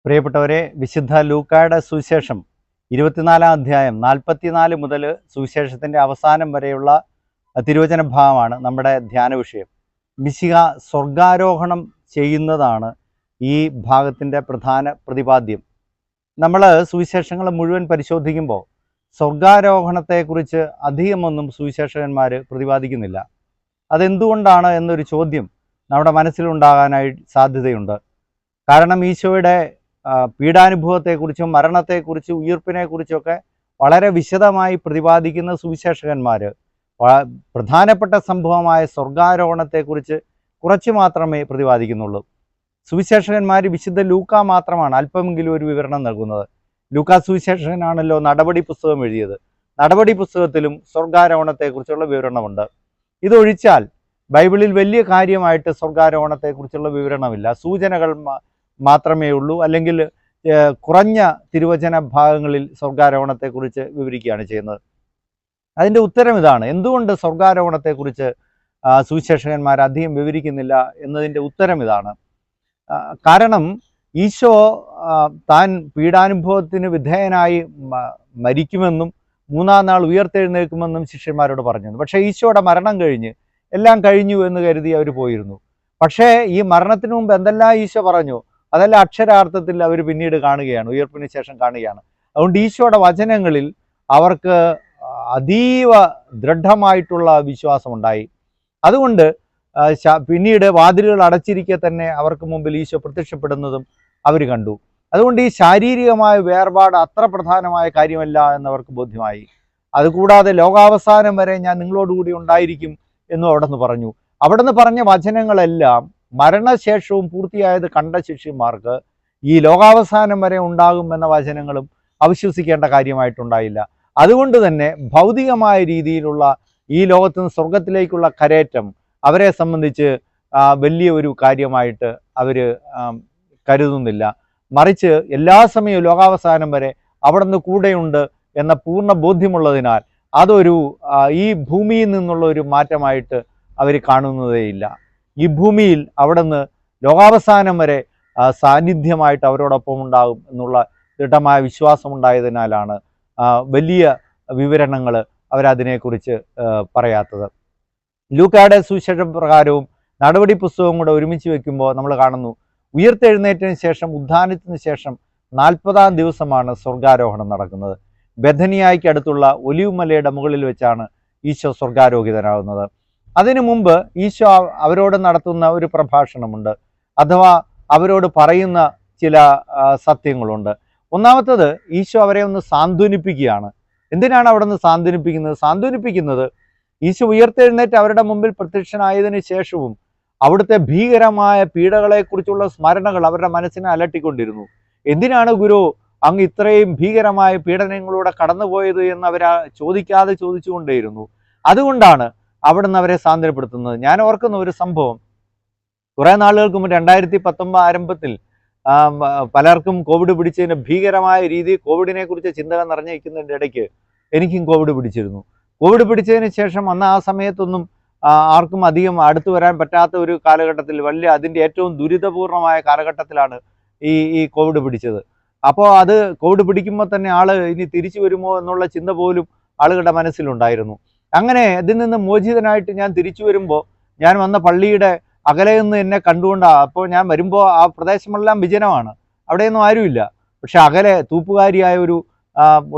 പ്രിയപ്പെട്ടവരെ, വിശുദ്ധ ലൂക്കായുടെ സുവിശേഷം 24-ാം അധ്യായം 44 മുതൽ സുവിശേഷത്തിൻ്റെ അവസാനം വരെയുള്ള തിരുവചന ഭാഗമാണ് നമ്മുടെ ധ്യാന വിഷയം. മിശിഹ സ്വർഗാരോഹണം ചെയ്യുന്നതാണ് ഈ ഭാഗത്തിൻ്റെ പ്രധാന പ്രതിപാദ്യം. നമ്മൾ സുവിശേഷങ്ങൾ മുഴുവൻ പരിശോധിക്കുമ്പോൾ സ്വർഗാരോഹണത്തെക്കുറിച്ച് അധികമൊന്നും സുവിശേഷകന്മാർ പ്രതിപാദിക്കുന്നില്ല. അതെന്തുകൊണ്ടാണ് എന്നൊരു ചോദ്യം നമ്മുടെ മനസ്സിലുണ്ടാകാനായി സാധ്യതയുണ്ട്. കാരണം ഈശോയുടെ പീഡാനുഭവത്തെക്കുറിച്ചും മരണത്തെക്കുറിച്ചും ഉയിർപ്പിനെക്കുറിച്ചൊക്കെ വളരെ വിശദമായി പ്രതിപാദിക്കുന്ന സുവിശേഷകന്മാർ പ്രധാനപ്പെട്ട സംഭവമായ സ്വർഗാരോഹണത്തെക്കുറിച്ച് കുറച്ച് മാത്രമേ പ്രതിപാദിക്കുന്നുള്ളൂ. സുവിശേഷകന്മാർ വിശുദ്ധ ലൂക്ക മാത്രമാണ് അല്പമെങ്കിലും ഒരു വിവരണം നൽകുന്നത്. ലൂക്ക സുവിശേഷകനാണല്ലോ നടപടി പുസ്തകം എഴുതിയത്. നടപടി പുസ്തകത്തിലും സ്വർഗാരോഹണത്തെക്കുറിച്ചുള്ള വിവരണമുണ്ട്. ഇതൊഴിച്ചാൽ ബൈബിളിൽ വലിയ കാര്യമായിട്ട് സ്വർഗാരോഹണത്തെക്കുറിച്ചുള്ള വിവരണമില്ല. സൂചനകൾ മാത്രമേ ഉള്ളൂ. അല്ലെങ്കിൽ കുറഞ്ഞ തിരുവചന ഭാഗങ്ങളിൽ സ്വർഗാരോഹണത്തെക്കുറിച്ച് വിവരിക്കുകയാണ് ചെയ്യുന്നത്. അതിൻ്റെ ഉത്തരം ഇതാണ്. എന്തുകൊണ്ട് സ്വർഗാരോഹണത്തെക്കുറിച്ച് സുവിശേഷകന്മാർ അധികം വിവരിക്കുന്നില്ല എന്നതിൻ്റെ ഉത്തരം ഇതാണ്. കാരണം ഈശോ താൻ പീഡാനുഭവത്തിന് വിധേയനായി മരിക്കുമെന്നും 3-ാം നാൾ ഉയർത്തെഴുന്നേൽക്കുമെന്നും ശിഷ്യന്മാരോട് പറഞ്ഞിരുന്നു. പക്ഷേ ഈശോയുടെ മരണം കഴിഞ്ഞ് എല്ലാം കഴിഞ്ഞു എന്ന് കരുതി അവർ പോയിരുന്നു. പക്ഷേ ഈ മരണത്തിന് മുമ്പ് എന്തെല്ലാം ഈശോ പറഞ്ഞു അതെല്ലാം അക്ഷരാർത്ഥത്തിൽ അവർ പിന്നീട് കാണുകയാണ്, ഉയർപ്പിന് ശേഷം കാണുകയാണ്. അതുകൊണ്ട് ഈശോയുടെ വചനങ്ങളിൽ അവർക്ക് അതീവ ദൃഢമായിട്ടുള്ള വിശ്വാസമുണ്ടായി. അതുകൊണ്ട് പിന്നീട് വാതിലുകൾ അടച്ചിരിക്കെ തന്നെ അവർക്ക് മുമ്പിൽ ഈശോ പ്രത്യക്ഷപ്പെടുന്നതും അവർ കണ്ടു. അതുകൊണ്ട് ഈ ശാരീരികമായ വേർപാട് അത്ര പ്രധാനമായ കാര്യമല്ല എന്നവർക്ക് ബോധ്യമായി. അതുകൂടാതെ ലോകാവസാനം വരെ ഞാൻ നിങ്ങളോടുകൂടി ഉണ്ടായിരിക്കും എന്നും അവിടുന്ന് പറഞ്ഞു. അവിടുന്ന് പറഞ്ഞ വചനങ്ങളെല്ലാം മരണശേഷവും പൂർത്തിയായത് കണ്ട ശിഷ്യന്മാർക്ക് ഈ ലോകാവസാനം വരെ ഉണ്ടാകും എന്ന വചനങ്ങളും അവിശ്വസിക്കേണ്ട കാര്യമായിട്ടുണ്ടായില്ല. അതുകൊണ്ട് തന്നെ ഭൗതികമായ രീതിയിലുള്ള ഈ ലോകത്തു നിന്ന് സ്വർഗത്തിലേക്കുള്ള കരേറ്റം അവരെ സംബന്ധിച്ച് വലിയ ഒരു കാര്യമായിട്ട് അവർ കരുതുന്നില്ല. മറിച്ച് എല്ലാ സമയവും ലോകാവസാനം വരെ അവിടുന്ന് കൂടെയുണ്ട് എന്ന പൂർണ്ണ ബോധ്യമുള്ളതിനാൽ അതൊരു ഈ ഭൂമിയിൽ നിന്നുള്ള ഒരു മാറ്റമായിട്ട് അവർ കാണുന്നതേയില്ല. ഈ ഭൂമിയിൽ അവിടുന്ന് ലോകാവസാനം വരെ സാന്നിധ്യമായിട്ട് അവരോടൊപ്പം ഉണ്ടാകും എന്നുള്ള ദൃഢമായ വിശ്വാസമുണ്ടായതിനാലാണ് വലിയ വിവരണങ്ങൾ അവരതിനെക്കുറിച്ച് പറയാത്തത്. ലൂക്കായുടെ സുവിശേഷ പ്രകാരവും നടപടി പുസ്തകവും കൂടെ ഒരുമിച്ച് വയ്ക്കുമ്പോൾ നമ്മൾ കാണുന്നു, ഉയർത്തെഴുന്നേറ്റതിന് ശേഷം ഉത്ഥാനത്തിന് ശേഷം 40-ാം ദിവസമാണ് സ്വർഗാരോഹണം നടക്കുന്നത്. ബെഥനിയായ്ക്ക് അടുത്തുള്ള ഒലിവ് മലയുടെ മുകളിൽ വെച്ചാണ് ഈശോ സ്വർഗാരോഹിതനാകുന്നത്. അതിനു മുമ്പ് ഈശോ അവരോട് നടത്തുന്ന ഒരു പ്രഭാഷണമുണ്ട്, അഥവാ അവരോട് പറയുന്ന ചില സത്യങ്ങളുണ്ട്. ഒന്നാമത്തത്, ഈശോ അവരെ ഒന്ന് സാന്ത്വനിപ്പിക്കുകയാണ്. എന്തിനാണ് അവിടെ നിന്ന് സാന്ത്വനിപ്പിക്കുന്നത്? ഈശോ ഉയർത്തെഴുന്നേറ്റ് അവരുടെ മുമ്പിൽ പ്രത്യക്ഷനായതിനു ശേഷവും അവിടുത്തെ ഭീകരമായ പീഡകളെക്കുറിച്ചുള്ള സ്മരണകൾ അവരുടെ മനസ്സിനെ അലട്ടിക്കൊണ്ടിരുന്നു. എന്തിനാണ് ഗുരു അങ്ങ് ഇത്രയും ഭീകരമായ പീഡനങ്ങളിലൂടെ കടന്നുപോയത് എന്ന് അവർ ചോദിച്ചുകൊണ്ടേയിരുന്നു. അതുകൊണ്ടാണ് അവിടുന്ന് അവരെ സാന്ത്വനപ്പെടുത്തുന്നത്. ഞാൻ ഓർക്കുന്ന ഒരു സംഭവം, കുറേ നാളുകൾക്ക് മുമ്പ് 2019 ആരംഭത്തിൽ പലർക്കും കോവിഡ് പിടിച്ചതിന് ഭീകരമായ രീതിയിൽ കോവിഡിനെ കുറിച്ച് ചിന്തകൾ നിറഞ്ഞിരിക്കുന്നതിൻ്റെ ഇടയ്ക്ക് എനിക്കും കോവിഡ് പിടിച്ചിരുന്നു. കോവിഡ് പിടിച്ചതിന് ശേഷം അന്ന് ആ സമയത്തൊന്നും ആർക്കും അധികം അടുത്തു വരാൻ പറ്റാത്ത ഒരു കാലഘട്ടത്തിൽ, അതിൻ്റെ ഏറ്റവും ദുരിതപൂർണമായ കാലഘട്ടത്തിലാണ് ഈ കോവിഡ് പിടിച്ചത്. അപ്പോൾ അത് കോവിഡ് പിടിക്കുമ്പോൾ തന്നെ ഇനി തിരിച്ചു വരുമോ എന്നുള്ള ചിന്ത പോലും ആളുകളുടെ മനസ്സിലുണ്ടായിരുന്നു. അങ്ങനെ ഇതിൽ നിന്ന് മോചിതനായിട്ട് ഞാൻ തിരിച്ചു വരുമ്പോൾ, ഞാൻ വന്ന പള്ളിയുടെ അകലെ നിന്ന് എന്നെ കണ്ടുകൊണ്ടാണ്. അപ്പോൾ ഞാൻ വരുമ്പോൾ ആ പ്രദേശമെല്ലാം വിജനമാണ്, അവിടെയൊന്നും ആരുമില്ല. പക്ഷെ അകലെ തൂപ്പുകാരിയായ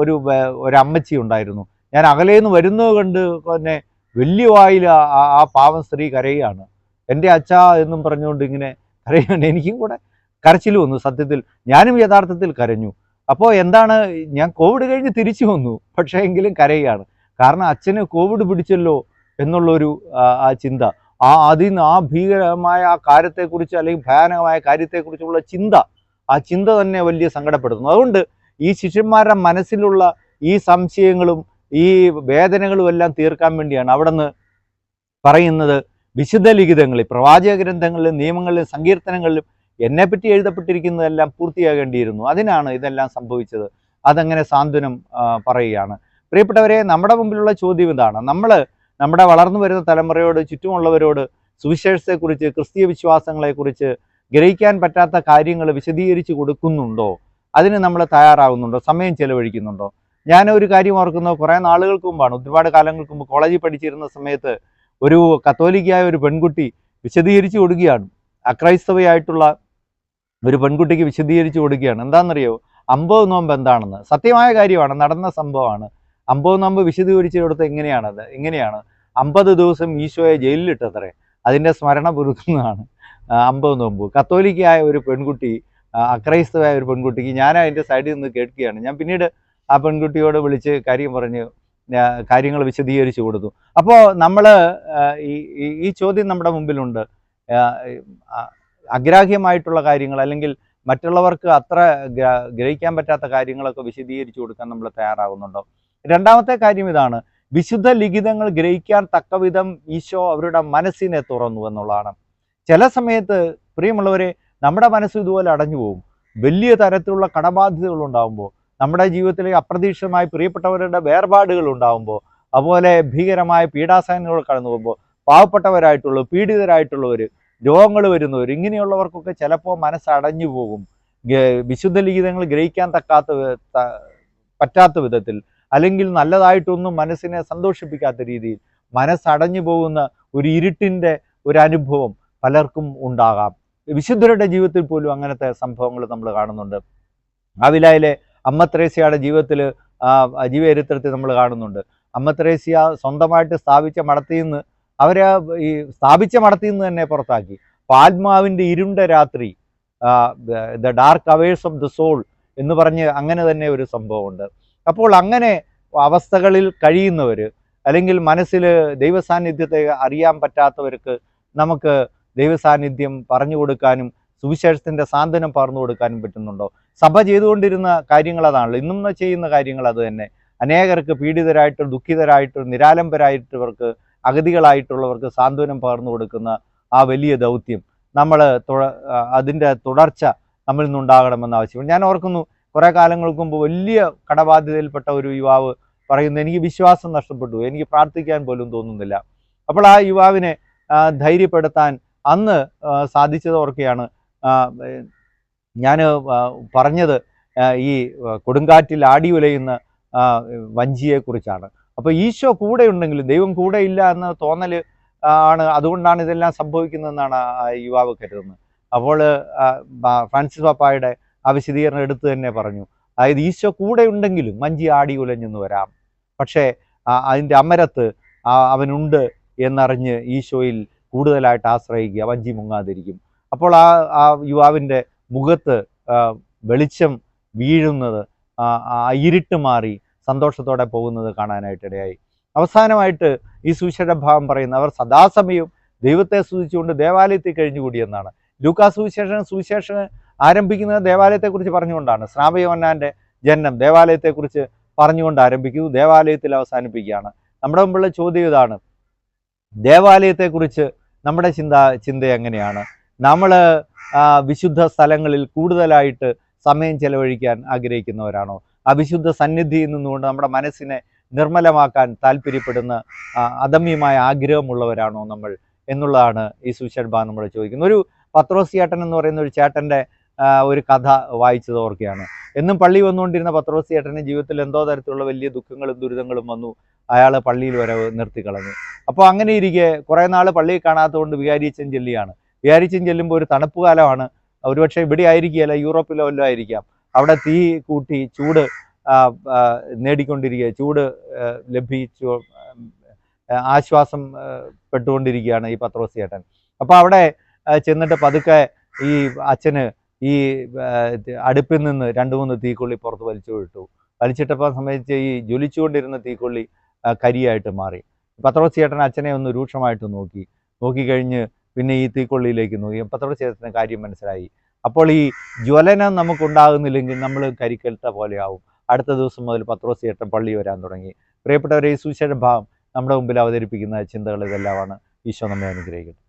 ഒരു അമ്മച്ചി ഉണ്ടായിരുന്നു. ഞാൻ അകലെ നിന്ന് വരുന്നത് കണ്ട് തന്നെ വലിയ വായിൽ ആ പാവം സ്ത്രീ കരയുകയാണ്. എൻ്റെ അച്ഛാ എന്നും പറഞ്ഞുകൊണ്ട് ഇങ്ങനെ കരയുകയാണ്. എനിക്കും കൂടെ കരച്ചിൽ വന്നു. സത്യത്തിൽ ഞാനും യഥാർത്ഥത്തിൽ കരഞ്ഞു. അപ്പോൾ എന്താണ്, ഞാൻ കോവിഡ് കഴിഞ്ഞ് തിരിച്ചു വന്നു, പക്ഷേ എങ്കിലും കരയുകയാണ്. കാരണം അച്ഛന് കോവിഡ് പിടിച്ചല്ലോ എന്നുള്ളൊരു ചിന്ത, അതിൽ നിന്ന് ആ ഭീകരമായ ആ കാര്യത്തെക്കുറിച്ച്, അല്ലെങ്കിൽ ഭയാനകമായ കാര്യത്തെക്കുറിച്ചുള്ള ആ ചിന്ത തന്നെ വലിയ സങ്കടപ്പെടുത്തുന്നു. അതുകൊണ്ട് ഈ ശിഷ്യന്മാരുടെ മനസ്സിലുള്ള ഈ സംശയങ്ങളും ഈ വേദനകളും എല്ലാം തീർക്കാൻ വേണ്ടിയാണ് അവിടുന്ന് പറയുന്നത്, വിശുദ്ധ ലിഖിതങ്ങളിൽ, പ്രവാചക ഗ്രന്ഥങ്ങളിലും നിയമങ്ങളിലും സങ്കീർത്തനങ്ങളിലും എന്നെപ്പറ്റി എഴുതപ്പെട്ടിരിക്കുന്നതെല്ലാം പൂർത്തിയാകേണ്ടിയിരുന്നു. അതിനാണ് ഇതെല്ലാം സംഭവിച്ചത്. അതങ്ങനെ സാന്ത്വനം പറയുകയാണ്. പ്രിയപ്പെട്ടവരെ, നമ്മുടെ മുമ്പിലുള്ള ചോദ്യം ഇതാണ്. നമ്മൾ നമ്മുടെ വളർന്നു വരുന്ന തലമുറയോട്, ചുറ്റുമുള്ളവരോട് സുവിശേഷത്തെക്കുറിച്ച്, ക്രിസ്തീയ വിശ്വാസങ്ങളെക്കുറിച്ച് ഗ്രഹിക്കാൻ പറ്റാത്ത കാര്യങ്ങൾ വിശദീകരിച്ച് കൊടുക്കുന്നുണ്ടോ? അതിന് നമ്മൾ തയ്യാറാകുന്നുണ്ടോ? സമയം ചെലവഴിക്കുന്നുണ്ടോ? ഞാൻ ഒരു കാര്യം ഓർക്കുന്നു, കുറേ നാളുകൾക്ക് മുമ്പാണ്, ഒരുപാട് കാലങ്ങൾക്ക് മുമ്പ് കോളേജിൽ പഠിച്ചിരുന്ന സമയത്ത് ഒരു കത്തോലിക്കായ ഒരു പെൺകുട്ടി വിശദീകരിച്ചു കൊടുക്കുകയാണ്. അക്രൈസ്തവയായിട്ടുള്ള ഒരു പെൺകുട്ടിക്ക് വിശദീകരിച്ചു കൊടുക്കുകയാണ്. എന്താണെന്നറിയോ? 50 നോമ്പ് എന്താണെന്ന്. സത്യമായ കാര്യമാണ്, നടന്ന സംഭവമാണ്. 50 നോമ്പ് വിശദീകരിച്ചു കൊടുത്ത് എങ്ങനെയാണ് 50 ദിവസം ഈശോയെ ജയിലിലിട്ടത്രേ. അതിൻ്റെ സ്മരണ പുതുക്കുന്നതാണ് 50 നോമ്പ്. കത്തോലിക്കായ ഒരു പെൺകുട്ടി, അക്രൈസ്തവായ ഒരു പെൺകുട്ടിക്ക്, ഞാൻ അതിൻ്റെ സൈഡിൽ നിന്ന് കേൾക്കുകയാണ്. ഞാൻ പിന്നീട് ആ പെൺകുട്ടിയോട് വിളിച്ച് കാര്യം പറഞ്ഞ് കാര്യങ്ങൾ വിശദീകരിച്ചു കൊടുത്തു. അപ്പോൾ നമ്മൾ ഈ ചോദ്യം നമ്മുടെ മുമ്പിലുണ്ട്. അഗ്രാഹ്യമായിട്ടുള്ള കാര്യങ്ങൾ, അല്ലെങ്കിൽ മറ്റുള്ളവർക്ക് അത്ര ഗ്രഹിക്കാൻ പറ്റാത്ത കാര്യങ്ങളൊക്കെ വിശദീകരിച്ചു കൊടുക്കാൻ നമ്മൾ തയ്യാറാകുന്നുണ്ടോ? രണ്ടാമത്തെ കാര്യം ഇതാണ്, വിശുദ്ധ ലിഖിതങ്ങൾ ഗ്രഹിക്കാൻ തക്കവിധം ഈശോ അവരുടെ മനസ്സിനെ തുറന്നു എന്നുള്ളതാണ്. ചില സമയത്ത് പ്രിയമുള്ളവരെ, നമ്മുടെ മനസ്സ് ഇതുപോലെ അടഞ്ഞു പോകും. വലിയ തരത്തിലുള്ള കടബാധ്യതകൾ ഉണ്ടാകുമ്പോൾ, നമ്മുടെ ജീവിതത്തിലെ അപ്രതീക്ഷിതമായി പ്രിയപ്പെട്ടവരുടെ വേർപാടുകൾ ഉണ്ടാകുമ്പോൾ, അതുപോലെ ഭീകരമായ പീഡാസഹനങ്ങൾ കടന്നു പോകുമ്പോൾ, പാവപ്പെട്ടവരായിട്ടുള്ള പീഡിതരായിട്ടുള്ളവർ, രോഗങ്ങൾ വരുന്നവർ, ഇങ്ങനെയുള്ളവർക്കൊക്കെ ചിലപ്പോൾ മനസ്സടഞ്ഞു പോകും. വിശുദ്ധ ലിഖിതങ്ങൾ ഗ്രഹിക്കാൻ പറ്റാത്ത വിധത്തിൽ, അല്ലെങ്കിൽ നല്ലതായിട്ടൊന്നും മനസ്സിനെ സന്തോഷിപ്പിക്കാത്ത രീതിയിൽ മനസ്സടഞ്ഞു പോകുന്ന ഒരു ഇരുട്ടിൻ്റെ ഒരു അനുഭവം പലർക്കും ഉണ്ടാകാം. വിശുദ്ധരുടെ ജീവിതത്തിൽ പോലും അങ്ങനത്തെ സംഭവങ്ങൾ നമ്മൾ കാണുന്നുണ്ട്. ആവിലായിലെ അമ്മ ത്രേസ്യയുടെ ജീവിതത്തിൽ, ജീവചരിത്രത്തിൽ നമ്മൾ കാണുന്നുണ്ട്. അമ്മ ത്രേസ്യ സ്വന്തമായിട്ട് സ്ഥാപിച്ച മഠത്തിൽ നിന്ന് ഈ സ്ഥാപിച്ച മഠത്തിൽ നിന്ന് തന്നെ പുറത്താക്കി. ആത്മാവിൻ്റെ ഇരുണ്ട രാത്രി, the dark hours of the soul എന്ന് പറഞ്ഞ് അങ്ങനെ തന്നെ ഒരു സംഭവമുണ്ട്. അപ്പോൾ അങ്ങനെ അവസ്ഥകളിൽ കഴിയുന്നവർ, അല്ലെങ്കിൽ മനസ്സിൽ ദൈവസാന്നിധ്യത്തെ അറിയാൻ പറ്റാത്തവർക്ക് നമുക്ക് ദൈവസാന്നിധ്യം പറഞ്ഞു കൊടുക്കാനും സുവിശേഷത്തിൻ്റെ സാന്ത്വനം പകർന്നു കൊടുക്കാനും പറ്റുന്നുണ്ടോ? സഭ ചെയ്തുകൊണ്ടിരുന്ന കാര്യങ്ങൾ അതാണല്ലോ, ഇന്നും ചെയ്യുന്ന കാര്യങ്ങൾ അത് തന്നെ. അനേകർക്ക്, പീഡിതരായിട്ട്, ദുഃഖിതരായിട്ട്, നിരാലംബരായിട്ടവർക്ക്, അഗതികളായിട്ടുള്ളവർക്ക് സാന്ത്വനം പകർന്നു കൊടുക്കുന്ന ആ വലിയ ദൗത്യം അതിൻ്റെ തുടർച്ച നമ്മളിൽ നിന്നുണ്ടാകണമെന്ന് ആവശ്യമാണ്. ഞാൻ ഓർക്കുന്നു, കുറേ കാലങ്ങൾക്ക് മുമ്പ് വലിയ കടബാധ്യതയിൽപ്പെട്ട ഒരു യുവാവ് പറയുന്നു, എനിക്ക് വിശ്വാസം നഷ്ടപ്പെട്ടു, എനിക്ക് പ്രാർത്ഥിക്കാൻ പോലും തോന്നുന്നില്ല. അപ്പോൾ ആ യുവാവിനെ ധൈര്യപ്പെടുത്താൻ അന്ന് സാധിച്ചത് ഓർക്കുകയാണ്. ഞാൻ പറഞ്ഞത് ഈ കൊടുങ്കാറ്റിൽ ആടി ഉലയുന്ന വഞ്ചിയെക്കുറിച്ചാണ്. അപ്പോൾ ഈശോ കൂടെ ഉണ്ടെങ്കിലും ദൈവം കൂടെ ഇല്ല എന്ന തോന്നൽ ആണ്, അതുകൊണ്ടാണ് ഇതെല്ലാം സംഭവിക്കുന്നതെന്നാണ് ആ യുവാവ് കരുതുന്നത്. അപ്പോൾ ഫ്രാൻസിസ് പാപ്പായുടെ ആ വിശദീകരണം എടുത്ത് തന്നെ പറഞ്ഞു, അതായത് ഈശോ കൂടെ ഉണ്ടെങ്കിലും വഞ്ചി ആടി ഉലഞ്ഞെന്ന് വരാം, പക്ഷേ അതിൻ്റെ അമരത്ത് അവനുണ്ട് എന്നറിഞ്ഞ് ഈശോയിൽ കൂടുതലായിട്ട് ആശ്രയിക്കുക, വഞ്ചി മുങ്ങാതിരിക്കും. അപ്പോൾ ആ യുവാവിൻ്റെ മുഖത്ത് വെളിച്ചം വീഴുന്നത്, ഇരുട്ട് മാറി സന്തോഷത്തോടെ പോകുന്നത് കാണാനായിട്ടിടയായി. അവസാനമായിട്ട് ഈ സുവിശേഷ ഭാഗം പറയുന്ന, അവർ സദാസമയവും ദൈവത്തെ സ്തുതിച്ചുകൊണ്ട് ദേവാലയത്തിൽ കഴിഞ്ഞുകൂടിയെന്നാണ്. ലൂക്കാ സുവിശേഷം ആരംഭിക്കുന്നത് ദേവാലയത്തെക്കുറിച്ച് പറഞ്ഞുകൊണ്ടാണ്. സ്നാപക യോഹന്നാൻ്റെ ജനനം ദേവാലയത്തെക്കുറിച്ച് പറഞ്ഞുകൊണ്ട് ആരംഭിക്കുന്നു, ദേവാലയത്തിൽ അവസാനിപ്പിക്കുകയാണ്. നമ്മുടെ മുമ്പുള്ള ചോദ്യം ഇതാണ്, ദേവാലയത്തെക്കുറിച്ച് നമ്മുടെ ചിന്ത എങ്ങനെയാണ്? നമ്മൾ വിശുദ്ധ സ്ഥലങ്ങളിൽ കൂടുതലായിട്ട് സമയം ചെലവഴിക്കാൻ ആഗ്രഹിക്കുന്നവരാണോ? ആ വിശുദ്ധ സന്നിധിയിൽ നിന്നുകൊണ്ട് നമ്മുടെ മനസ്സിനെ നിർമ്മലമാക്കാൻ താല്പര്യപ്പെടുന്ന അദമ്യമായ ആഗ്രഹമുള്ളവരാണോ നമ്മൾ എന്നുള്ളതാണ് ഈ സുവിശേഷ ഭാഗം നമ്മൾ ചോദിക്കുന്നത്. ഒരു പത്രോസ് ചേട്ടൻ എന്ന് പറയുന്ന ഒരു ചേട്ടൻ്റെ ഒരു കഥ വായിച്ചത് ഓർക്കുകയാണ്. എന്നും പള്ളി വന്നുകൊണ്ടിരുന്ന പത്രോസ് ചേട്ടൻ്റെ ജീവിതത്തിൽ എന്തോ തരത്തിലുള്ള വലിയ ദുഃഖങ്ങളും ദുരിതങ്ങളും വന്നു. അയാൾ പള്ളിയിൽ വരവ് നിർത്തിക്കളഞ്ഞു. അപ്പോൾ അങ്ങനെ ഇരിക്കെ കുറേ നാൾ പള്ളിയിൽ കാണാത്തതുകൊണ്ട് വികാരിയച്ഛൻ ചെല്ലുകയാണ്. വികാരിയച്ഛൻ ചെല്ലുമ്പോൾ ഒരു തണുപ്പ് കാലമാണ്. ഒരുപക്ഷെ ഇവിടെ ആയിരിക്കുകയല്ല, യൂറോപ്പിലോ വല്ലതും ആയിരിക്കാം. അവിടെ തീ കൂട്ടി ചൂട് നേടിക്കൊണ്ടിരിക്കുക, ചൂട് ലഭിച്ചു ആശ്വാസം പെട്ടുകൊണ്ടിരിക്കുകയാണ് ഈ പത്രോസ് ചേട്ടൻ. അപ്പോൾ അവിടെ ചെന്നിട്ട് പതുക്കെ ഈ അച്ഛന് ഈ അടുപ്പിൽ നിന്ന് 2-3 തീക്കൊള്ളി പുറത്ത് വലിച്ചിട്ടപ്പോൾ സംബന്ധിച്ച് ഈ ജ്വലിച്ചുകൊണ്ടിരുന്ന തീക്കൊള്ളി കരിയായിട്ട് മാറി. പത്രോസ് ചേട്ടൻ അച്ഛനെ ഒന്ന് രൂക്ഷമായിട്ട് നോക്കിക്കഴിഞ്ഞ് പിന്നെ ഈ തീക്കൊള്ളിയിലേക്ക് നോക്കി. പത്രോസ് ചേട്ടന് കാര്യം മനസ്സിലായി. അപ്പോൾ ഈ ജ്വലനം നമുക്കുണ്ടാകുന്നില്ലെങ്കിൽ നമ്മൾ കരിക്കൽത്ത പോലെയാവും. അടുത്ത ദിവസം മുതൽ പത്രോസ് ചേട്ടൻ പള്ളി വരാൻ തുടങ്ങി. പ്രിയപ്പെട്ടവരെ, ഈ സുവിശേഷ ഭാഗം നമ്മുടെ മുമ്പിൽ അവതരിപ്പിക്കുന്ന ചിന്തകൾ ഇതെല്ലാമാണ്. ഈശോ നമ്മെ അനുഗ്രഹിക്കട്ടെ.